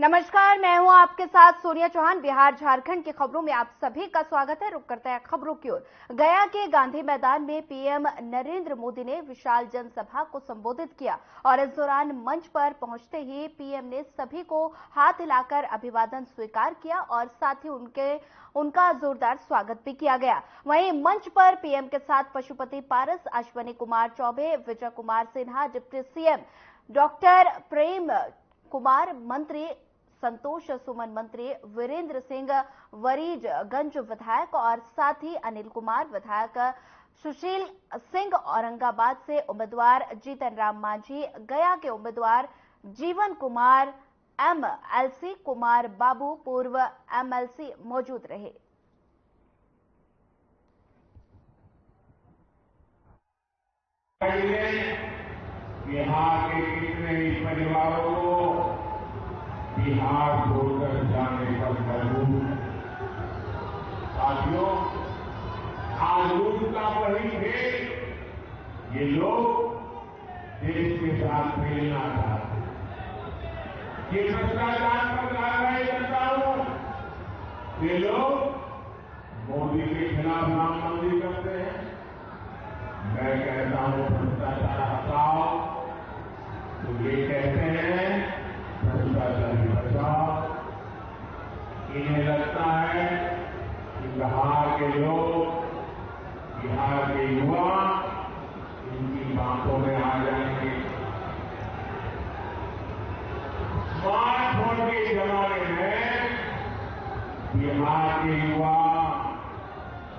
नमस्कार, मैं हूं आपके साथ सोनिया चौहान। बिहार झारखंड की खबरों में आप सभी का स्वागत है। रुक करते हैं खबरों की ओर। गया के गांधी मैदान में पीएम नरेंद्र मोदी ने विशाल जनसभा को संबोधित किया और इस दौरान मंच पर पहुंचते ही पीएम ने सभी को हाथ हिलाकर अभिवादन स्वीकार किया और साथ ही उनका जोरदार स्वागत भी किया गया। वहीं मंच पर पीएम के साथ Pashupati Paras, Ashwini Kumar Choubey, Vijay Kumar Sinha, deputy CM doctor Prem Kumar, मंत्री संतोष सुमन, मंत्री वीरेंद्र सिंह, वरीजगंज विधायक और साथ ही अनिल कुमार, विधायक सुशील सिंह औरंगाबाद से उम्मीदवार, जीतन राम मांझी गया के उम्मीदवार, जीवन कुमार एमएलसी, कुमार बाबू पूर्व एमएलसी मौजूद रहे। बिहार के कितने ही परिवारों को बिहार छोड़कर जाने पर मजबूर। साथियों, आज उनका वही खेल ये लोग देश के साथ खेलना चाहते हैं। ये भ्रष्टाचार पर कार्रवाई करता हूं। ये लोग मोदी के खिलाफ नाम मंजूर करते हैं। मैं कहता हूं भ्रष्टाचार हटाओ, तो ये कहते हैं भ्रष्टाचार बचाओ। इन्हें लगता है कि बिहार के लोग, बिहार के युवा इनकी बातों में आ जाएंगे। स्मार्टफोन के जमाने में बिहार के युवा,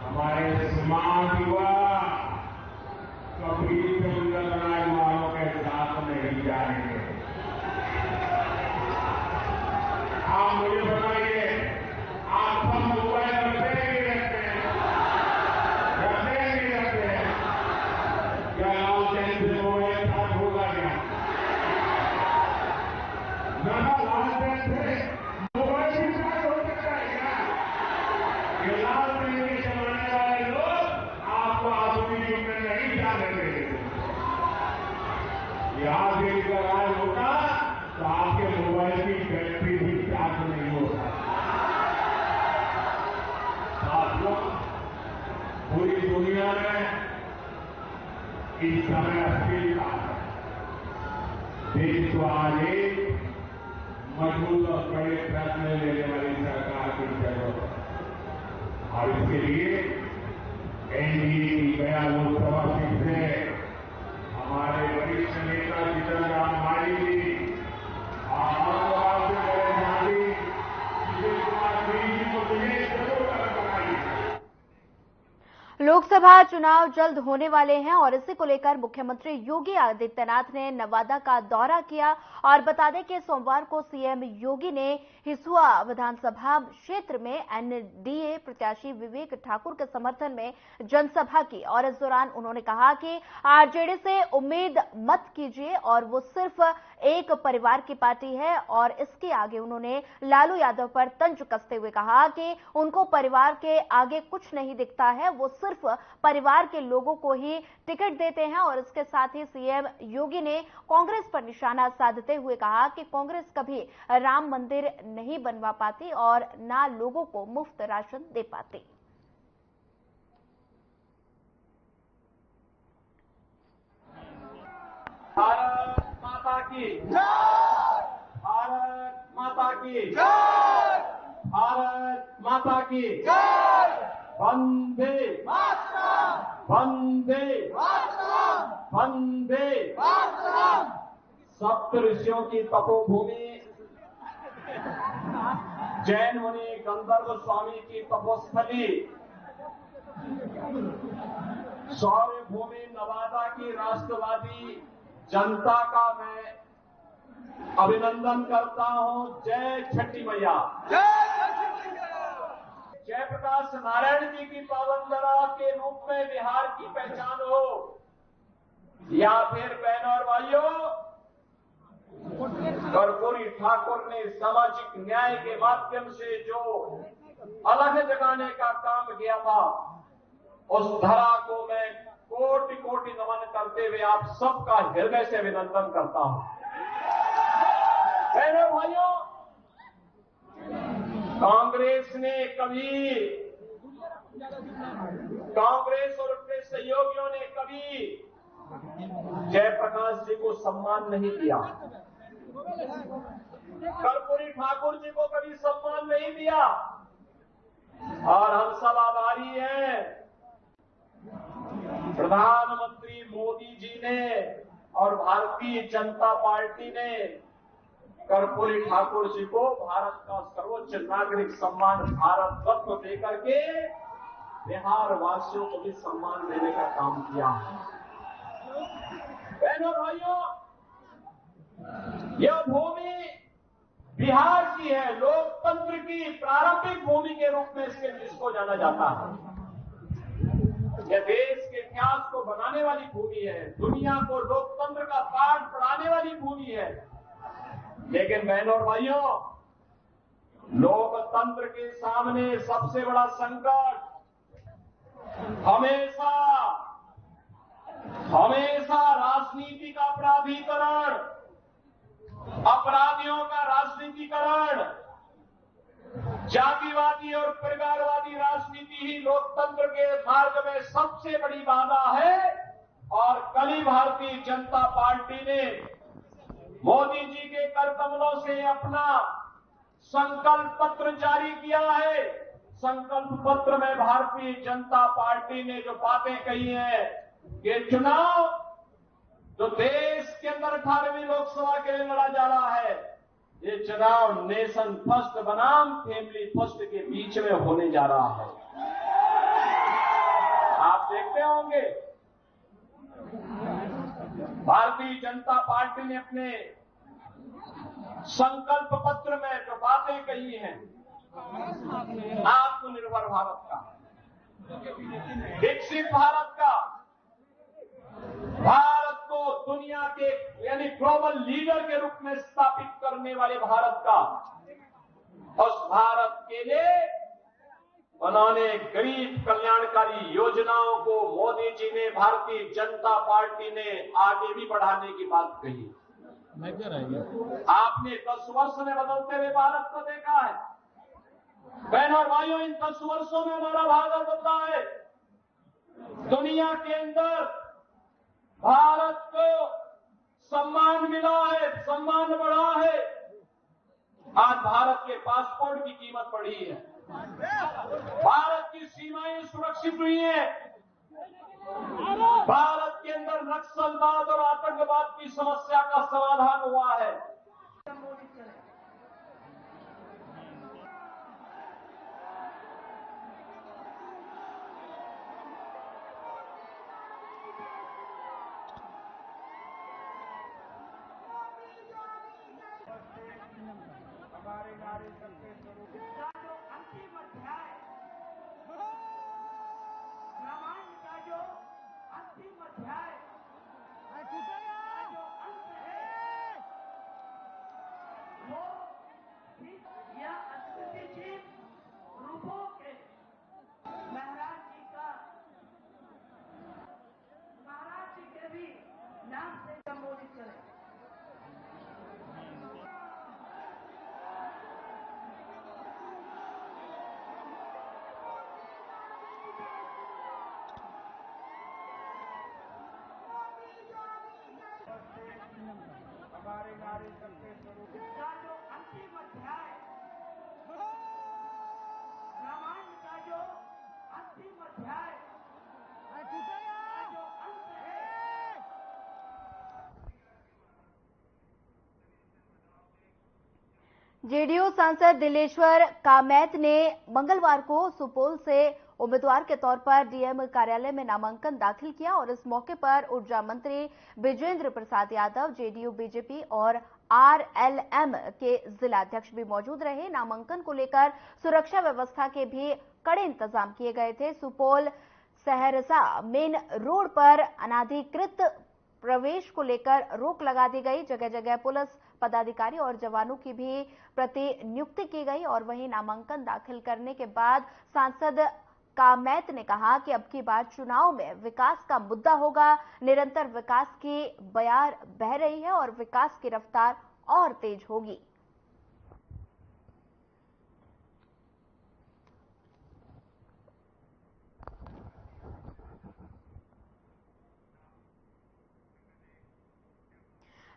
हमारे स्मार्ट युवा कभी फिल्म वालों के साथ नहीं जाएंगे। आप मुझे बताइए, आप सब मोबाइल रखते हैं नहीं रखते हैं? रखते हैं नहीं रखते हैं? क्या लालटेन से मोबाइल चार्ज होगा क्या? लालटेन से मोबाइल भी चार्ज हो सकता है क्या? ये लालटेन के चलाने वाले लोग आपको अपनी जीवन में नहीं जाने देंगे। याद देकर आज होगा तो आपके मोबाइल की बैटरी भी चार्ज नहीं होगा। साथियों, पूरी दुनिया में इस समय अस्थिरता है। देश को आज एक मजबूत और बड़े फैसले लेने वाली सरकार की जरूरत है और इसके लिए एनडीए की गया लोकसभा सीट से हमारे वरिष्ठ नेता जीतन राम मांझी जी और औरंगाबाद से बड़े मांझी सुशील कुमार जी को मुझे जरूर बनाइए। लोकसभा चुनाव जल्द होने वाले हैं और इसी को लेकर मुख्यमंत्री योगी आदित्यनाथ ने नवादा का दौरा किया और बता दें कि सोमवार को सीएम योगी ने हिसुआ विधानसभा क्षेत्र में एनडीए प्रत्याशी विवेक ठाकुर के समर्थन में जनसभा की और इस दौरान उन्होंने कहा कि आरजेडी से उम्मीद मत कीजिए और वो सिर्फ एक परिवार की पार्टी है और इसके आगे उन्होंने लालू यादव पर तंज कसते हुए कहा कि उनको परिवार के आगे कुछ नहीं दिखता है, वो सिर्फ परिवार के लोगों को ही टिकट देते हैं। और इसके साथ ही सीएम योगी ने कांग्रेस पर निशाना साधते हुए कहा कि कांग्रेस कभी राम मंदिर नहीं बनवा पाती और ना लोगों को मुफ्त राशन दे पाती। भारत माता की जय! भारत माता की जय! भारत माता की जय! वंदे मातरम! वंदे मातरम! वंदे मातरम! सप्त ऋषियों की तपोभूमि, जैन मुनि गंधर्व स्वामी की तपोस्थली, शौर्य भूमि नवादा की राष्ट्रवादी जनता का मैं अभिनंदन करता हूं। जय छठी मैया! जयप्रकाश नारायण जी की पावन धरा के रूप में बिहार की पहचान हो, या फिर बहनों और भाइयों, कर्पूरी ठाकुर ने सामाजिक न्याय के माध्यम से जो अलग जगाने का काम किया था, उस धरा को मैं कोटि कोटि नमन करते हुए आप सबका हृदय से अभिनंदन करता हूं। बहनों भाइयों, कांग्रेस और उसके सहयोगियों ने कभी जयप्रकाश जी को सम्मान नहीं दिया, कर्पूरी ठाकुर जी को कभी सम्मान नहीं दिया, और हम सब आभारी हैं प्रधानमंत्री मोदी जी ने और भारतीय जनता पार्टी ने कर्पूरी ठाकुर जी को भारत का सर्वोच्च नागरिक सम्मान भारत रत्न देकर के बिहार वासियों को भी सम्मान देने का काम किया। बहनों भाइयों, यह भूमि बिहार की है, लोकतंत्र की प्रारंभिक भूमि के रूप में इसको जाना जाता है। यह देश के इतिहास को बनाने वाली भूमि है, दुनिया को लोकतंत्र का पाठ पढ़ाने वाली भूमि है। लेकिन बहनों और भाइयों, लोकतंत्र के सामने सबसे बड़ा संकट हमेशा राजनीति का प्राधिकरण, अपराधियों का राजनीतिकरण, जातिवादी और परिवारवादी राजनीति ही लोकतंत्र के मार्ग में सबसे बड़ी बाधा है। और कल ही भारतीय जनता पार्टी ने मोदी जी के कर कमलों से अपना संकल्प पत्र जारी किया है। संकल्प पत्र में भारतीय जनता पार्टी ने जो बातें कही हैं, ये चुनाव जो देश के अंदर 18वीं लोकसभा के लिए लड़ा जा रहा है, ये चुनाव नेशन फर्स्ट बनाम फैमिली फर्स्ट के बीच में होने जा रहा है। आप देखते होंगे भारतीय जनता पार्टी ने अपने संकल्प पत्र में जो बातें कही हैं, आत्मनिर्भर भारत का, विकसित भारत का, भारत को दुनिया के यानी ग्लोबल लीडर के रूप में स्थापित करने वाले भारत का, उस भारत के लिए उन्होंने गरीब कल्याणकारी योजनाओं को मोदी जी ने, भारतीय जनता पार्टी ने आगे भी बढ़ाने की बात कही। आपने 10 वर्ष में बदलते हुए भारत को देखा है। बहनों और भाइयों, इन 10 वर्षों में हमारा भारत बदला है। दुनिया के अंदर भारत को सम्मान मिला है, सम्मान बढ़ा है। आज भारत के पासपोर्ट की कीमत बढ़ी है, भारत की सीमाएं सुरक्षित हुई हैं, भारत के अंदर नक्सलवाद और आतंकवाद की समस्या का समाधान हुआ है। हमारे नारी शक्ति स्वरूप का जो अंतिम अध्याय, रामायण का जो अंतिम अध्याय, जो अंत है, वो यह अद्वितीय रूपों के महाराज जी के भी नाम से संबोधित करें। हमारे नारी शक्ति स्वरूप का जो अंतिम अध्याय, रामायण का जो अंतिम अध्याय, जो अंत है, जेडीयू सांसद दिलेश्वर कामैत ने मंगलवार को सुपौल से उम्मीदवार के तौर पर डीएम कार्यालय में नामांकन दाखिल किया और इस मौके पर ऊर्जा मंत्री विजेंद्र प्रसाद यादव, जेडीयू, बीजेपी और आरएलएम के जिलाध्यक्ष भी मौजूद रहे। नामांकन को लेकर सुरक्षा व्यवस्था के भी कड़े इंतजाम किए गए थे। सुपौल सहरसा मेन रोड पर अनाधिकृत प्रवेश को लेकर रोक लगा दी गई। जगह जगह पुलिस पदाधिकारी और जवानों की भी प्रतिनियुक्ति की गई। और वहीं नामांकन दाखिल करने के बाद सांसद कामैत ने कहा कि अब की बार चुनाव में विकास का मुद्दा होगा। निरंतर विकास की बयार बह रही है और विकास की रफ्तार और तेज होगी।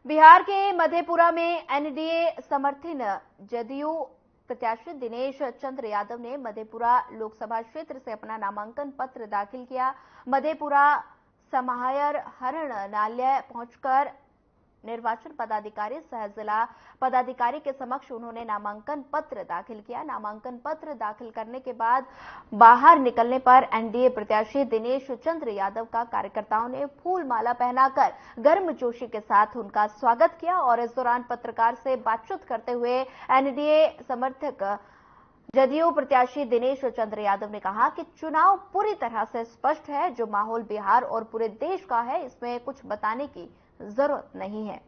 बिहार के मधेपुरा में एनडीए समर्थित जदयू प्रत्याशी दिनेश चंद्र यादव ने मधेपुरा लोकसभा क्षेत्र से अपना नामांकन पत्र दाखिल किया। मधेपुरा समाहर हरणालय पहुंचकर निर्वाचन पदाधिकारी सह जिला पदाधिकारी के समक्ष उन्होंने नामांकन पत्र दाखिल किया। नामांकन पत्र दाखिल करने के बाद बाहर निकलने पर एनडीए प्रत्याशी दिनेश चंद्र यादव का कार्यकर्ताओं ने फूल माला पहनाकर गर्मजोशी के साथ उनका स्वागत किया और इस दौरान पत्रकार से बातचीत करते हुए एनडीए समर्थक जदयू प्रत्याशी दिनेश चंद्र यादव ने कहा कि चुनाव पूरी तरह से स्पष्ट है। जो माहौल बिहार और पूरे देश का है, इसमें कुछ बताने की जरूरत नहीं है।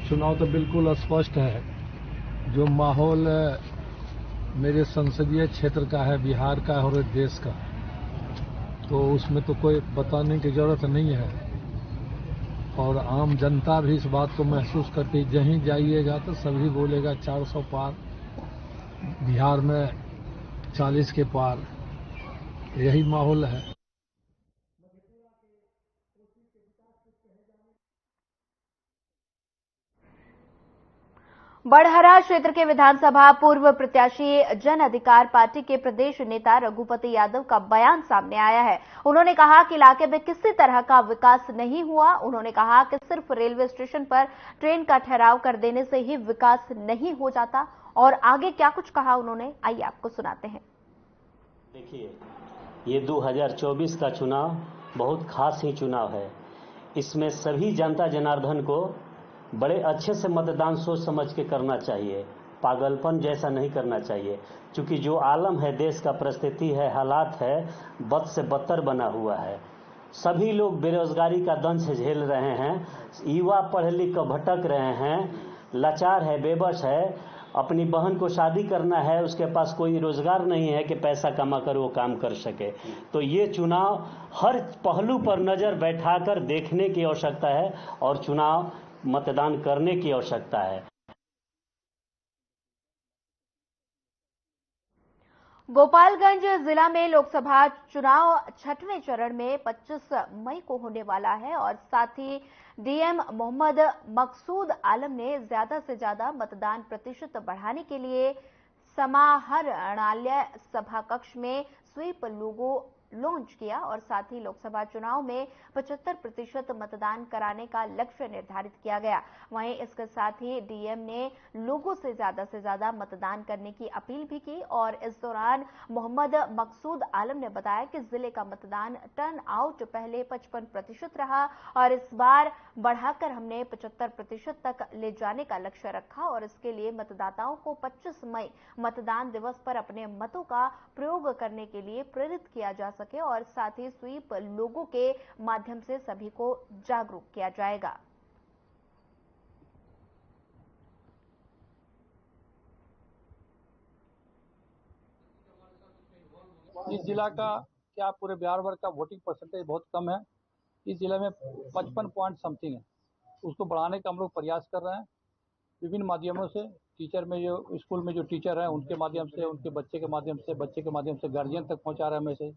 चुनाव तो बिल्कुल स्पष्ट है। जो माहौल मेरे संसदीय क्षेत्र का है, बिहार का और देश का, तो उसमें तो कोई बताने की जरूरत नहीं है। और आम जनता भी इस बात को महसूस करती है। जहीं जाइएगा तो सभी बोलेगा 400 पार, बिहार में 40 के पार, यही माहौल है। बड़हरा क्षेत्र के विधानसभा पूर्व प्रत्याशी जन अधिकार पार्टी के प्रदेश नेता रघुपति यादव का बयान सामने आया है। उन्होंने कहा कि इलाके में किसी तरह का विकास नहीं हुआ। उन्होंने कहा कि सिर्फ रेलवे स्टेशन पर ट्रेन का ठहराव कर देने से ही विकास नहीं हो जाता। और आगे क्या कुछ कहा उन्होंने, आइए आपको सुनाते हैं। देखिए, ये 2024 का चुनाव बहुत खास ही चुनाव है। इसमें सभी जनता जनार्दन को बड़े अच्छे से मतदान सोच समझ के करना चाहिए। पागलपन जैसा नहीं करना चाहिए, क्योंकि जो आलम है, देश का परिस्थिति है, हालात है, बद से बदतर बना हुआ है। सभी लोग बेरोजगारी का दंश झेल रहे हैं। युवा पढ़ लिख कर भटक रहे हैं, लाचार है, बेबस है। अपनी बहन को शादी करना है, उसके पास कोई रोजगार नहीं है कि पैसा कमा कर वो काम कर सके। तो ये चुनाव हर पहलू पर नजर बैठाकर देखने की आवश्यकता है और चुनाव मतदान करने की आवश्यकता है। गोपालगंज जिला में लोकसभा चुनाव छठवें चरण में 25 मई को होने वाला है और साथ ही डीएम मोहम्मद मकसूद आलम ने ज्यादा से ज्यादा मतदान प्रतिशत बढ़ाने के लिए समाहरणालय सभा कक्ष में स्वीप लोगो लॉन्च किया और साथ ही लोकसभा चुनाव में 75% मतदान कराने का लक्ष्य निर्धारित किया गया। वहीं इसके साथ ही डीएम ने लोगों से ज्यादा मतदान करने की अपील भी की और इस दौरान मोहम्मद मकसूद आलम ने बताया कि जिले का मतदान टर्न आउट पहले 55% रहा और इस बार बढ़ाकर हमने 75% तक ले जाने का लक्ष्य रखा और इसके लिए मतदाताओं को 25 मई मतदान दिवस पर अपने मतों का प्रयोग करने के लिए प्रेरित किया जा सके और साथ ही स्वीप लोगों के माध्यम से सभी को जागरूक किया जाएगा। इस जिला का क्या पूरे बिहार भर का वोटिंग परसेंटेज बहुत कम है। इस जिले में 55 पॉइंट समथिंग है। उसको बढ़ाने का हम लोग प्रयास कर रहे हैं विभिन्न माध्यमों से। टीचर में जो स्कूल में जो टीचर हैं उनके माध्यम से, उनके बच्चे के माध्यम से गार्जियन तक पहुंचा रहे हैं मैसेज।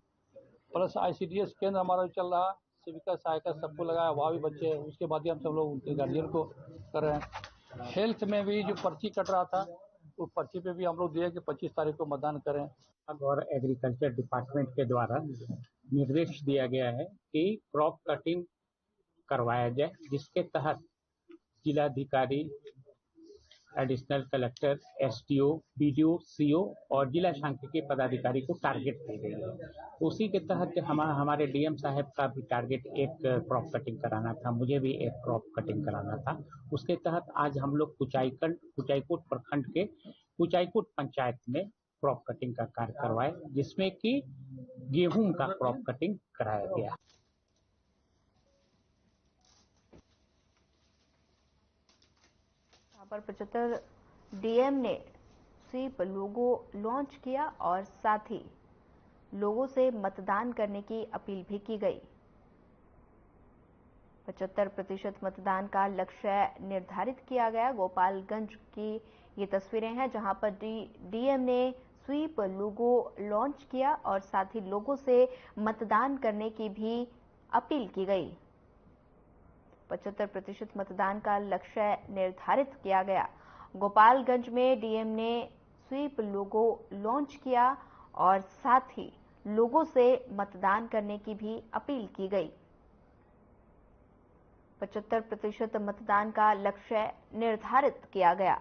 प्लस ICDS केंद्र हमारा चल रहा है, सेविका सहायका सबको लगाया, वहाँ भी बच्चे हैं, उसके माध्यम से हम लोग उनके गार्जियन को कर रहे हैं। हेल्थ में भी जो पर्ची कट रहा था, उस पर्ची पे भी हम लोग दिए कि 25 तारीख को मतदान करें। और एग्रीकल्चर डिपार्टमेंट के द्वारा निर्देश दिया गया है कि क्रॉप कटिंग करवाया जाए, जिसके तहत जिलाधिकारी, additional collector, SDO, BDO, CO और जिला सांख्यिकी पदाधिकारी को टारगेट दी गई है। उसी के तहत हमारे डीएम साहब का भी टारगेट एक क्रॉप कटिंग कराना था, मुझे भी एक क्रॉप कटिंग कराना था। उसके तहत आज हम लोग कुचाईकोट प्रखंड के कुचाईकोट पंचायत में क्रॉप कटिंग का कार्य करवाए, जिसमें कि गेहूं का क्रॉप कटिंग कराया गया। यहाँ पर 75 डीएम ने स्वीप लोगो लॉन्च किया और साथ ही लोगों से मतदान करने की अपील भी की गई। 75% मतदान का लक्ष्य निर्धारित किया गया। गोपालगंज की ये तस्वीरें हैं जहां पर डीएम ने स्वीप लोगो लॉन्च किया और साथ ही लोगों से मतदान करने की भी अपील की गई। 75% मतदान का लक्ष्य निर्धारित किया गया। गोपालगंज में डीएम ने स्वीप लोगो लॉन्च किया और साथ ही लोगों से मतदान करने की भी अपील की गई। 75% मतदान का लक्ष्य निर्धारित किया गया।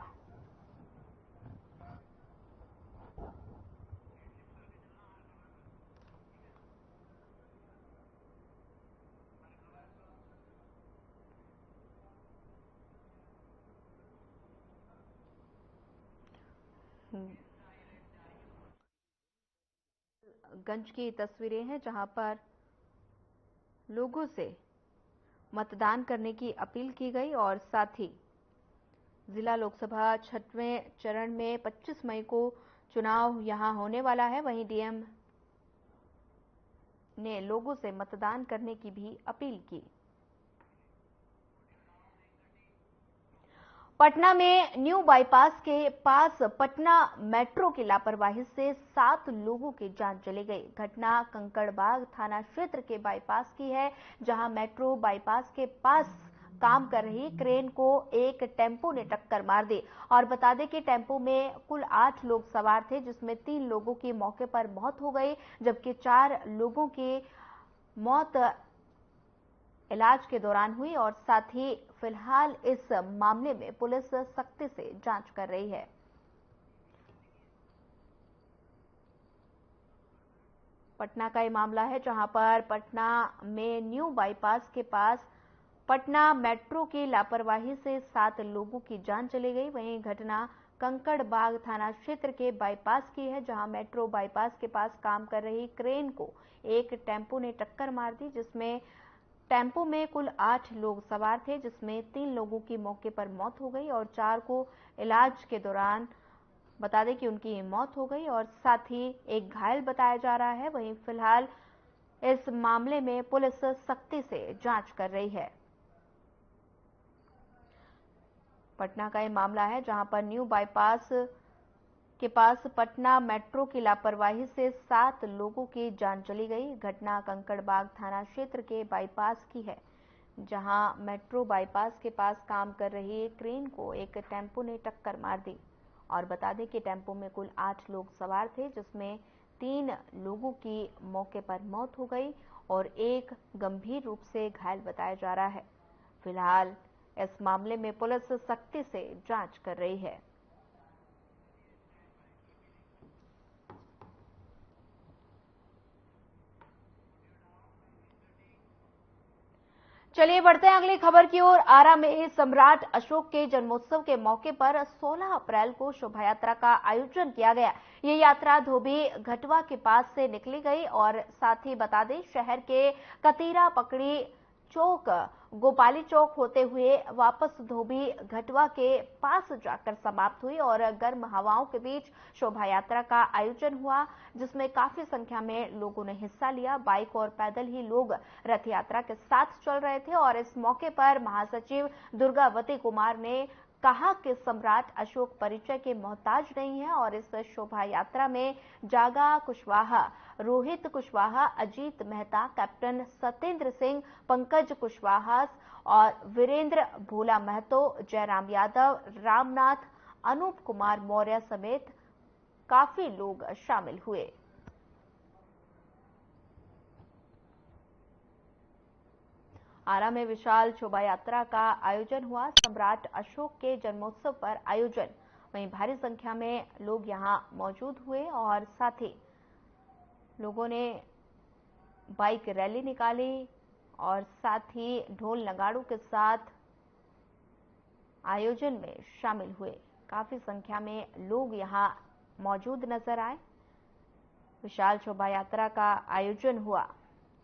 गंज की तस्वीरें हैं जहां पर लोगों से मतदान करने की अपील की गई और साथ ही जिला लोकसभा 6वें चरण में 25 मई को चुनाव यहां होने वाला है। वहीं डीएम ने लोगों से मतदान करने की भी अपील की। पटना में न्यू बाईपास के पास पटना मेट्रो की लापरवाही से 7 लोगों की जान चली गई। घटना कंकड़बाग थाना क्षेत्र के बाईपास की है, जहां मेट्रो बाईपास के पास काम कर रही क्रेन को एक टेम्पो ने टक्कर मार दी। और बता दें कि टेम्पो में कुल 8 लोग सवार थे, जिसमें 3 लोगों की मौके पर मौत हो गई, जबकि 4 लोगों की मौत इलाज के दौरान हुई। और साथ ही फिलहाल इस मामले में पुलिस सख्ती से जांच कर रही है। पटना का ये मामला है, जहां पर पटना में न्यू बाईपास के पास पटना मेट्रो की लापरवाही से 7 लोगों की जान चली गई। वहीं घटना कंकड़बाग थाना क्षेत्र के बाईपास की है, जहां मेट्रो बाईपास के पास काम कर रही क्रेन को एक टेम्पो ने टक्कर मार दी, जिसमें टेम्पो में कुल 8 लोग सवार थे, जिसमें 3 लोगों की मौके पर मौत हो गई और 4 को इलाज के दौरान बता दें कि उनकी मौत हो गई और साथ ही एक घायल बताया जा रहा है। वहीं फिलहाल इस मामले में पुलिस सख्ती से जांच कर रही है। पटना का ये मामला है, जहां पर न्यू बाईपास के पास पटना मेट्रो की लापरवाही से 7 लोगों की जान चली गई। घटना कंकड़बाग थाना क्षेत्र के बाईपास की है, जहां मेट्रो बाईपास के पास काम कर रही क्रेन को एक टेम्पो ने टक्कर मार दी। और बता दें कि टेम्पो में कुल 8 लोग सवार थे, जिसमें 3 लोगों की मौके पर मौत हो गई और एक गंभीर रूप से घायल बताया जा रहा है। फिलहाल इस मामले में पुलिस सख्ती से जांच कर रही है। चलिए बढ़ते हैं अगली खबर की ओर। आरा में सम्राट अशोक के जन्मोत्सव के मौके पर 16 अप्रैल को शोभा यात्रा का आयोजन किया गया। ये यात्रा धोबी घटवा के पास से निकली गई और साथ ही बता दें शहर के कतीरा पकड़ी चौक गोपाली चौक होते हुए वापस धोबी घटवा के पास जाकर समाप्त हुई और गर्म हवाओं के बीच शोभा यात्रा का आयोजन हुआ, जिसमें काफी संख्या में लोगों ने हिस्सा लिया। बाइक और पैदल ही लोग रथ यात्रा के साथ चल रहे थे और इस मौके पर महासचिव दुर्गावती कुमार ने कहा कि सम्राट अशोक परिचय के मोहताज नहीं है और इस शोभा यात्रा में जागा कुशवाहा, रोहित कुशवाहा, अजीत मेहता, कैप्टन सत्येंद्र सिंह, पंकज कुशवाहा और वीरेंद्र भोला महतो, जयराम यादव, रामनाथ, अनूप कुमार मौर्य समेत काफी लोग शामिल हुए। आरा में विशाल शोभा यात्रा का आयोजन हुआ। सम्राट अशोक के जन्मोत्सव पर आयोजन, वहीं भारी संख्या में लोग यहां मौजूद हुए और साथ ही लोगों ने बाइक रैली निकाली और साथ ही ढोल नगाड़ों के साथ आयोजन में शामिल हुए। काफी संख्या में लोग यहां मौजूद नजर आए। विशाल शोभा यात्रा का आयोजन हुआ।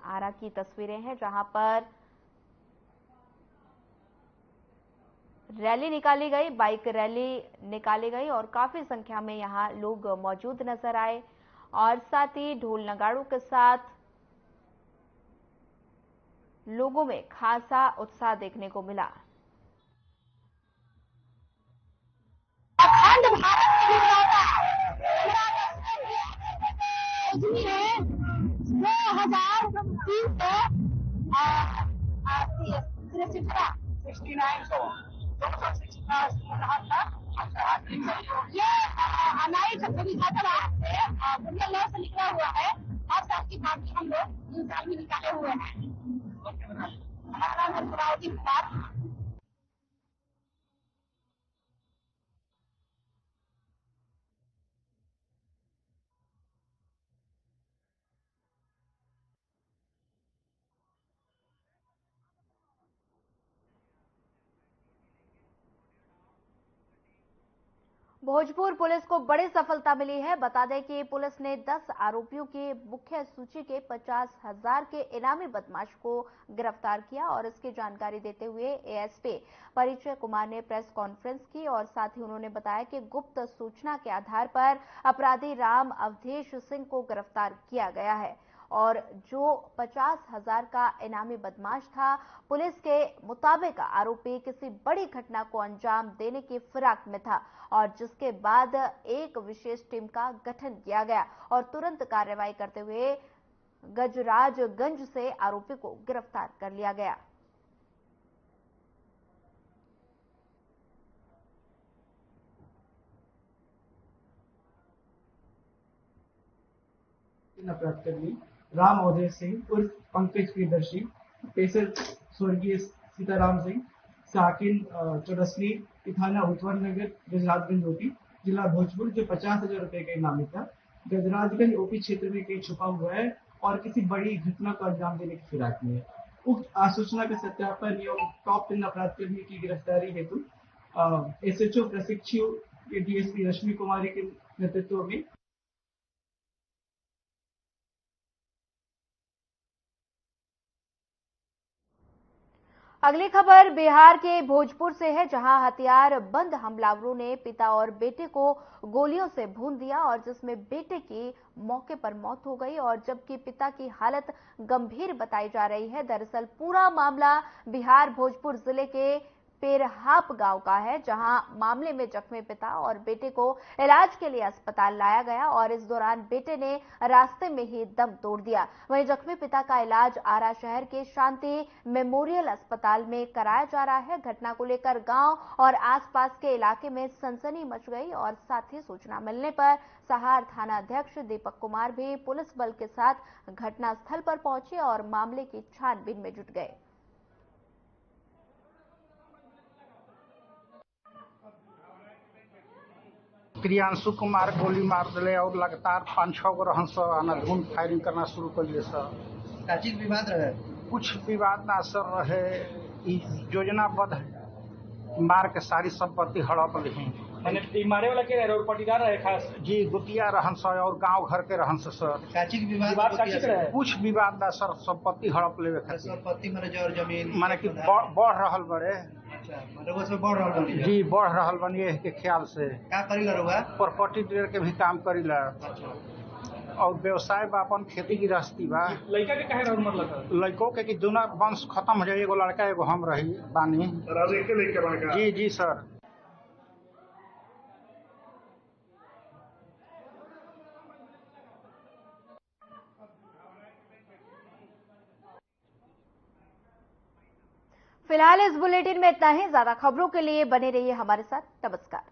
आरा की तस्वीरें हैं, जहां पर रैली निकाली गई, बाइक रैली निकाली गई और काफी संख्या में यहां लोग मौजूद नजर आए और साथ ही ढोल नगाड़ों के साथ लोगों में खासा उत्साह देखने को मिला। अखंड भारत की निर्माता उजनी है 2,369 ये अनाइट विभाजन एक्ट से बुनिया लॉ से निकला हुआ है। 5 साल की पार्टी हम लोग 3 साल में निकाले हुए हैं। हमारा नाम है सुरावती कुमार। भोजपुर पुलिस को बड़ी सफलता मिली है। बता दें कि पुलिस ने 10 आरोपियों की मुख्य सूची के 50,000 के इनामी बदमाश को गिरफ्तार किया और इसकी जानकारी देते हुए एएसपी परिचय कुमार ने प्रेस कॉन्फ्रेंस की और साथ ही उन्होंने बताया कि गुप्त सूचना के आधार पर अपराधी राम अवधेश सिंह को गिरफ्तार किया गया है और जो 50,000 का इनामी बदमाश था, पुलिस के मुताबिक आरोपी किसी बड़ी घटना को अंजाम देने की फिराक में था और जिसके बाद एक विशेष टीम का गठन किया गया और तुरंत कार्रवाई करते हुए गजराजगंज से आरोपी को गिरफ्तार कर लिया गया। अपराधकर्मी राम अवधेश सिंह उर्फ पंकज प्रियदर्शी, पेशर स्वर्गीय सीताराम सिंह, साकिन चौरसनी, थाना उत्तर नगर, गजराजगंज ओपी, जिला भोजपुर, जो 50,000 रुपए का इनामी था, गजराजगंज ओपी क्षेत्र में कहीं छुपा हुआ है और किसी बड़ी घटना को अंजाम देने की फिराक में है। उक्त आसूचना के सत्यापन एवं टॉप 10 अपराधकर्मी की गिरफ्तारी हेतु एसएचओ प्रशिक्षु डीएसपी रश्मि कुमारी के नेतृत्व में अगली खबर बिहार के भोजपुर से है, जहां हथियार बंद हमलावरों ने पिता और बेटे को गोलियों से भून दिया और जिसमें बेटे की मौके पर मौत हो गई और जबकि पिता की हालत गंभीर बताई जा रही है। दरअसल पूरा मामला बिहार भोजपुर जिले के पेरहाप गांव का है, जहां मामले में जख्मी पिता और बेटे को इलाज के लिए अस्पताल लाया गया और इस दौरान बेटे ने रास्ते में ही दम तोड़ दिया। वहीं जख्मी पिता का इलाज आरा शहर के शांति मेमोरियल अस्पताल में कराया जा रहा है। घटना को लेकर गांव और आसपास के इलाके में सनसनी मच गई और साथ ही सूचना मिलने पर सहार थाना अध्यक्ष दीपक कुमार भी पुलिस बल के साथ घटनास्थल पर पहुंचे और मामले की छानबीन में जुट गए। प्रियांशु कुमार गोली मार दिले और लगातार 5-6 गो रहन सर अनाधुन फायरिंग करना शुरू कर दिए सर। साचिक विवाद रहे? कुछ विवाद ना सर रहे, योजनाबद्ध मार के सारी संपत्ति हड़प ली। मारे वाला के रहे और पटीदार रहे खास? जी, गुतिया रहन सर और गांव घर के रहन सर। साचिक विवाद रहे? कुछ विवाद ना सर, संपत्ति हड़प लेवे खातिर। संपत्ति माने और जमीन माने कि बढ़ रहल बड़े। बढ़ रहल जी, बढ़ रहल बनी के ख्याल से। क्या करीला रहुआ? प्रॉपर्टी डीलर के भी काम करीला और व्यवसाय बा, अपन खेती गृहस्थी बा। लड़का के कहे रहल मतलब? लड़कों के कि दोनों वंश खत्म हो जाए, एगो लड़का एगो हम रही बानी। जी जी सर। फिलहाल इस बुलेटिन में इतना ही। ज्यादा खबरों के लिए बने रहिए हमारे साथ। नमस्कार।